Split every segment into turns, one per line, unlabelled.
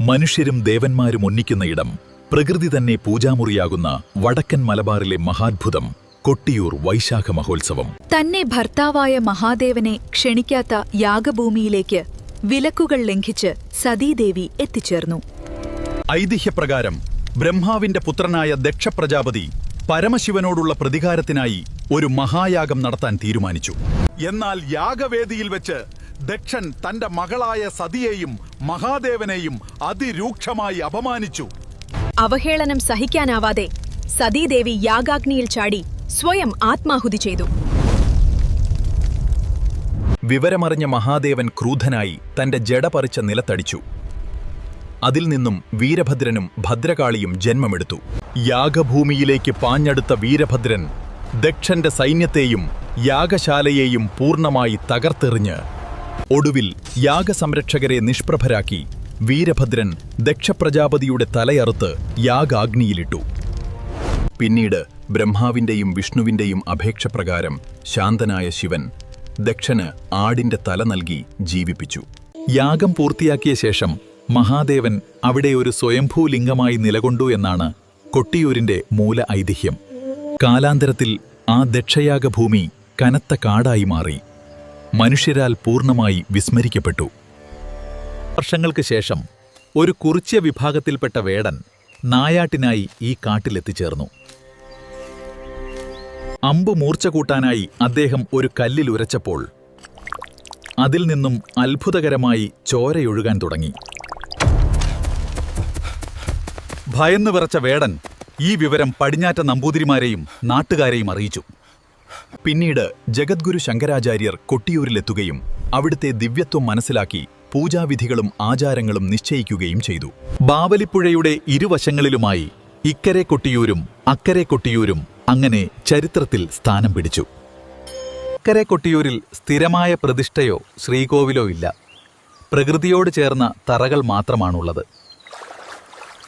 മനുഷ്യരും ദേവന്മാരും ഒന്നിക്കുന്ന ഇടം, പ്രകൃതി തന്നെ പൂജാമുറിയാകുന്ന വടക്കൻ മലബാറിലെ മഹാത്ഭുതം കൊട്ടിയൂർ വൈശാഖ മഹോത്സവം.
തന്നെ ഭർത്താവായ മഹാദേവനെ ക്ഷണിക്കാത്ത യാഗഭൂമിയിലേക്ക് വിലക്കുകൾ ലംഘിച്ച് സതീദേവി എത്തിച്ചേർന്നു.
ഐതിഹ്യപ്രകാരം ബ്രഹ്മാവിന്റെ പുത്രനായ ദക്ഷ പ്രജാപതി പരമശിവനോടുള്ള പ്രതികാരത്തിനായി ഒരു മഹായാഗം നടത്താൻ തീരുമാനിച്ചു. എന്നാൽ യാഗവേദിയിൽ വെച്ച് ദക്ഷൻ തന്റെ മകളായ സതിയെയും മഹാദേവനെയും അതിരൂക്ഷമായി അപമാനിച്ചു.
അവഹേളനം സഹിക്കാനാവാതെ സതീദേവി യാഗാഗ്നിയിൽ ചാടി സ്വയം ആത്മാഹുതി ചെയ്തു.
വിവരമറിഞ്ഞ മഹാദേവൻ ക്രൂധനായി തന്റെ ജട പറിച്ച നിലത്തടിച്ചു. അതിൽ നിന്നും വീരഭദ്രനും ഭദ്രകാളിയും ജന്മമെടുത്തു. യാഗഭൂമിയിലേക്ക് പാഞ്ഞടുത്ത വീരഭദ്രൻ ദക്ഷന്റെ സൈന്യത്തെയും യാഗശാലയെയും പൂർണ്ണമായി തകർത്തെറിഞ്ഞ് ഒടുവിൽ യാഗസംരക്ഷകരെ നിഷ്പ്രഭരാക്കി വീരഭദ്രൻ ദക്ഷപ്രജാപതിയുടെ തലയറുത്ത് യാഗാഗ്നിയിലിട്ടു. പിന്നീട് ബ്രഹ്മാവിന്റെയും വിഷ്ണുവിന്റെയും അപേക്ഷപ്രകാരം ശാന്തനായ ശിവൻ ദക്ഷന് ആടിന്റെ തല നൽകി ജീവിപ്പിച്ചു. യാഗം പൂർത്തിയാക്കിയ ശേഷം മഹാദേവൻ അവിടെ ഒരു സ്വയംഭൂലിംഗമായി നിലകൊണ്ടു എന്നാണ് കൊട്ടിയൂരിന്റെ മൂല ഐതിഹ്യം. കാലാന്തരത്തിൽ ആ ദക്ഷയാഗഭൂമി കനത്ത കാടായി മാറി മനുഷ്യരാൽ പൂർണ്ണമായി വിസ്മരിക്കപ്പെട്ടു. വർഷങ്ങൾക്ക് ശേഷം ഒരു കുറിച്യ വിഭാഗത്തിൽപ്പെട്ട വേടൻ നായാട്ടിനായി ഈ കാട്ടിലെത്തിച്ചേർന്നു. അമ്പ് മൂർച്ച കൂട്ടാനായി അദ്ദേഹം ഒരു കല്ലിൽ ഉരച്ചപ്പോൾ അതിൽ നിന്നും അത്ഭുതകരമായി ചോരയൊഴുകാൻ തുടങ്ങി. ഭയന്നു വിറച്ച വേടൻ ഈ വിവരം പടിഞ്ഞാറ്റ നമ്പൂതിരിമാരെയും നാട്ടുകാരെയും അറിയിച്ചു. പിന്നീട് ജഗദ്ഗുരു ശങ്കരാചാര്യർ കൊട്ടിയൂരിലെത്തുകയും അവിടുത്തെ ദിവ്യത്വം മനസ്സിലാക്കി പൂജാവിധികളും ആചാരങ്ങളും നിശ്ചയിക്കുകയും ചെയ്തു. ബാവലിപ്പുഴയുടെ ഇരുവശങ്ങളിലുമായി ഇക്കരെ കൊട്ടിയൂരും അക്കരെ കൊട്ടിയൂരും അങ്ങനെ ചരിത്രത്തിൽ സ്ഥാനം പിടിച്ചു. അക്കരെ കൊട്ടിയൂരിൽ സ്ഥിരമായ പ്രതിഷ്ഠയോ ശ്രീകോവിലോ ഇല്ല. പ്രകൃതിയോട് ചേർന്ന തറകൾ മാത്രമാണുള്ളത്.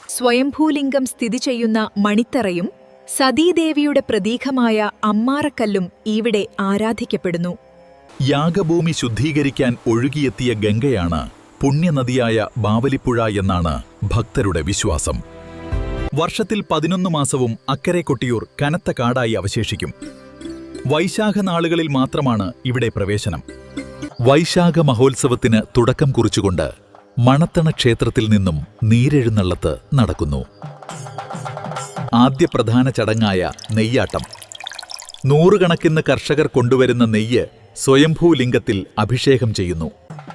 സ്വയംഭൂലിംഗം സ്ഥിതി ചെയ്യുന്ന മണിത്തറയും സതീദേവിയുടെ പ്രതീകമായ അമ്മാറക്കല്ലും ഇവിടെ ആരാധിക്കപ്പെടുന്നു.
യാഗഭൂമി ശുദ്ധീകരിക്കാൻ ഒഴുകിയെത്തിയ ഗംഗയാണ് പുണ്യനദിയായ ബാവലിപ്പുഴ എന്നാണ് ഭക്തരുടെ വിശ്വാസം. വർഷത്തിൽ 11 മാസവും അക്കരെ കൊട്ടിയൂർ കനത്ത കാടായി അവശേഷിക്കും. വൈശാഖ നാളുകളിൽ മാത്രമാണ് ഇവിടെ പ്രവേശനം. വൈശാഖ മഹോത്സവത്തിന് തുടക്കം കുറിച്ചുകൊണ്ട് മണത്തണ ക്ഷേത്രത്തിൽ നിന്നും നീരെഴുന്നള്ളത്ത് നടക്കുന്നു. ആദ്യ പ്രധാന ചടങ്ങായ നെയ്യാട്ടം. നൂറുകണക്കിന് കർഷകർ കൊണ്ടുവരുന്ന നെയ്യ് സ്വയംഭൂലിംഗത്തിൽ അഭിഷേകം ചെയ്യുന്നു.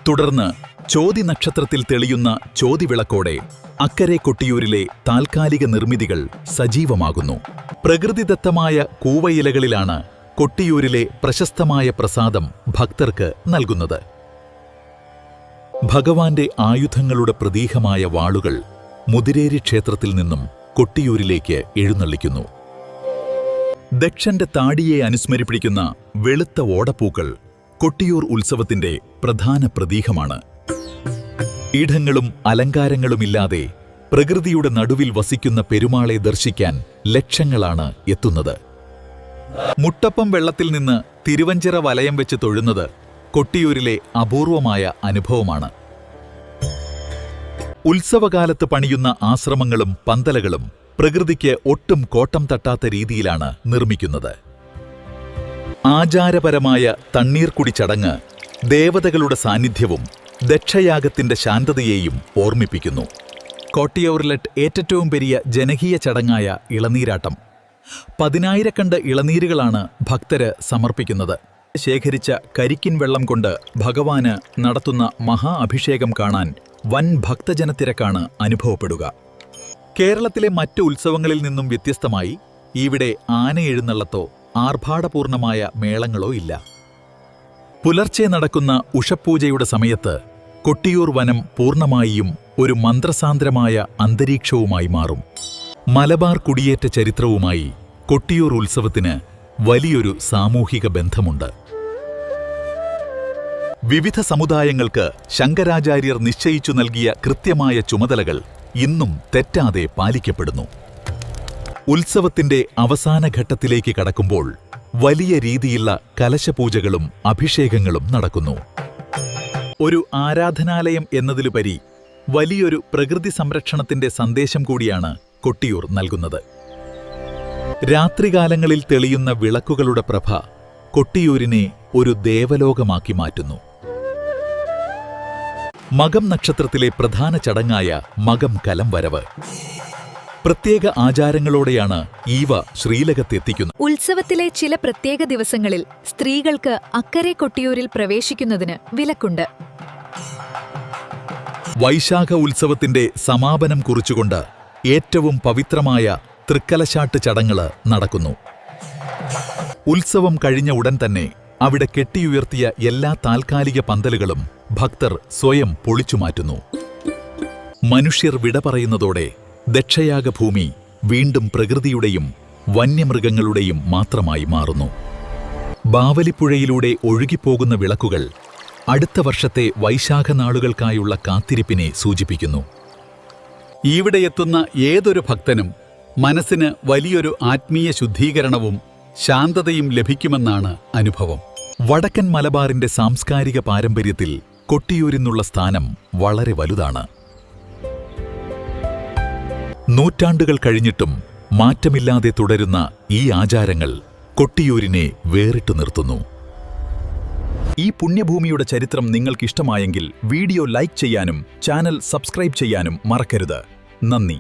തുടർന്ന് ചോതി നക്ഷത്രത്തിൽ തെളിയുന്ന ചോതിവിളക്കോടെ അക്കരെ കൊട്ടിയൂരിലെ താൽക്കാലിക നിർമ്മിതികൾ സജീവമാകുന്നു. പ്രകൃതിദത്തമായ കൂവയിലകളിലാണ് കൊട്ടിയൂരിലെ പ്രശസ്തമായ പ്രസാദം ഭക്തർക്ക് നൽകുന്നത്. ഭഗവാന്റെ ആയുധങ്ങളുടെ പ്രതീകമായ വാളുകൾ മുതിരേരി ക്ഷേത്രത്തിൽ നിന്നും കൊട്ടിയൂരിലേക്ക് എഴുന്നള്ളിക്കുന്നു. ദക്ഷന്റെ താടിയെ അനുസ്മരിപ്പിക്കുന്ന വെളുത്ത ഓടപ്പൂക്കൾ കൊട്ടിയൂർ ഉത്സവത്തിന്റെ പ്രധാന പ്രതീകമാണ്. ഇടങ്ങളും അലങ്കാരങ്ങളുമില്ലാതെ പ്രകൃതിയുടെ നടുവിൽ വസിക്കുന്ന പെരുമാളെ ദർശിക്കാൻ ലക്ഷങ്ങളാണ് എത്തുന്നത്. മുട്ടപ്പം വെള്ളത്തിൽ നിന്ന് തിരുവഞ്ചിറ വലയം വെച്ച് തൊഴുന്നത് കൊട്ടിയൂരിലെ അപൂർവമായ അനുഭവമാണ്. ഉത്സവകാലത്ത് പണിയുന്ന ആശ്രമങ്ങളും പന്തലകളും പ്രകൃതിക്ക് ഒട്ടും കോട്ടം തട്ടാത്ത രീതിയിലാണ് നിർമ്മിക്കുന്നത്. ആചാരപരമായ തണ്ണീർക്കുടി ചടങ്ങ് ദേവതകളുടെ സാന്നിധ്യവും ദക്ഷയാഗത്തിന്റെ ശാന്തതയെയും ഓർമ്മിപ്പിക്കുന്നു. കൊട്ടിയൂരിലെ ഏറ്റവും വലിയ ജനകീയ ചടങ്ങായ ഇളനീരാട്ടം. 10,000 കണ്ട് ഇളനീരുകളാണ് ഭക്തര് സമർപ്പിക്കുന്നത്. ശേഖരിച്ച കരിക്കിൻ വെള്ളം കൊണ്ട് ഭഗവാന് നടത്തുന്ന മഹാ അഭിഷേകം കാണാൻ വൻ ഭക്തജനത്തിരക്കാണ് അനുഭവപ്പെടുക. കേരളത്തിലെ മറ്റു ഉത്സവങ്ങളിൽ നിന്നും വ്യത്യസ്തമായി ഇവിടെ ആനയെഴുന്നള്ളത്തോ ആർഭാടപൂർണമായ മേളങ്ങളോ ഇല്ല. പുലർച്ചെ നടക്കുന്ന ഉഷപ്പൂജയുടെ സമയത്ത് കൊട്ടിയൂർ വനം പൂർണ്ണമായും ഒരു മന്ത്രസാന്ദ്രമായ അന്തരീക്ഷവുമായി മാറും. മലബാർ കുടിയേറ്റ ചരിത്രവുമായി കൊട്ടിയൂർ ഉത്സവത്തിന് വലിയൊരു സാമൂഹിക ബന്ധമുണ്ട്. വിവിധ സമുദായങ്ങൾക്ക് ശങ്കരാചാര്യർ നിശ്ചയിച്ചു നൽകിയ കൃത്യമായ ചുമതലകൾ ഇന്നും തെറ്റാതെ പാലിക്കപ്പെടുന്നു. ഉത്സവത്തിന്റെ അവസാന ഘട്ടത്തിലേക്ക് കടക്കുമ്പോൾ വലിയ രീതിയിലുള്ള കലശപൂജകളും അഭിഷേകങ്ങളും നടക്കുന്നു. ഒരു ആരാധനാലയം എന്നതിലുപരി വലിയൊരു പ്രകൃതി സംരക്ഷണത്തിന്റെ സന്ദേശം കൂടിയാണ് കൊട്ടിയൂർ നൽകുന്നത്. രാത്രികാലങ്ങളിൽ തെളിയുന്ന വിളക്കുകളുടെ പ്രഭ കൊട്ടിയൂരിനെ ഒരു ദേവലോകമാക്കി മാറ്റുന്നു. മകം നക്ഷത്രത്തിലെ പ്രധാന ചടങ്ങായ മകം കലം വരവ് പ്രത്യേക ആചാരങ്ങളോടെയാണ് ഈവ ശ്രീലകത്തെത്തിക്കുന്നത്.
ഉത്സവത്തിലെ ചില പ്രത്യേക ദിവസങ്ങളിൽ സ്ത്രീകൾക്ക് അക്കരെ കൊട്ടിയൂരിൽ പ്രവേശിക്കുന്നതിന് വിലക്കുണ്ട്.
വൈശാഖ ഉത്സവത്തിന്റെ സമാപനം കുറിച്ചുകൊണ്ട് ഏറ്റവും പവിത്രമായ തൃക്കലശാട്ട് ചടങ്ങ് നടക്കുന്നു. ഉത്സവം കഴിഞ്ഞ ഉടൻ തന്നെ അവിടെ കെട്ടിയുയർത്തിയ എല്ലാ താൽക്കാലിക പന്തലുകളും ഭക്തർ സ്വയം പൊളിച്ചുമാറ്റുന്നു. മനുഷ്യർ വിട പറയുന്നതോടെ ദക്ഷയാഗഭൂമി വീണ്ടും പ്രകൃതിയുടെയും വന്യമൃഗങ്ങളുടെയും മാത്രമായി മാറുന്നു. ബാവലിപ്പുഴയിലൂടെ ഒഴുകിപ്പോകുന്ന വിളക്കുകൾ അടുത്ത വർഷത്തെ വൈശാഖ നാളുകൾക്കായുള്ള കാത്തിരിപ്പിനെ സൂചിപ്പിക്കുന്നു. ഇവിടെയെത്തുന്ന ഏതൊരു ഭക്തനും മനസ്സിന് വലിയൊരു ആത്മീയ ശുദ്ധീകരണവും ശാന്തതയും ലഭിക്കുമെന്നാണ് അനുഭവം. വടക്കൻ മലബാറിന്റെ സാംസ്കാരിക പാരമ്പര്യത്തിൽ കൊട്ടിയൂരിനുള്ള സ്ഥാനം വളരെ വലുതാണ്. നൂറ്റാണ്ടുകൾ കഴിഞ്ഞിട്ടും മാറ്റമില്ലാതെ തുടരുന്ന ഈ ആചാരങ്ങൾ കൊട്ടിയൂരിനെ വേറിട്ടു നിർത്തുന്നു. ഈ പുണ്യഭൂമിയുടെ ചരിത്രം നിങ്ങൾക്കിഷ്ടമായെങ്കിൽ വീഡിയോ ലൈക്ക് ചെയ്യാനും ചാനൽ സബ്സ്ക്രൈബ് ചെയ്യാനും മറക്കരുത്. നന്ദി.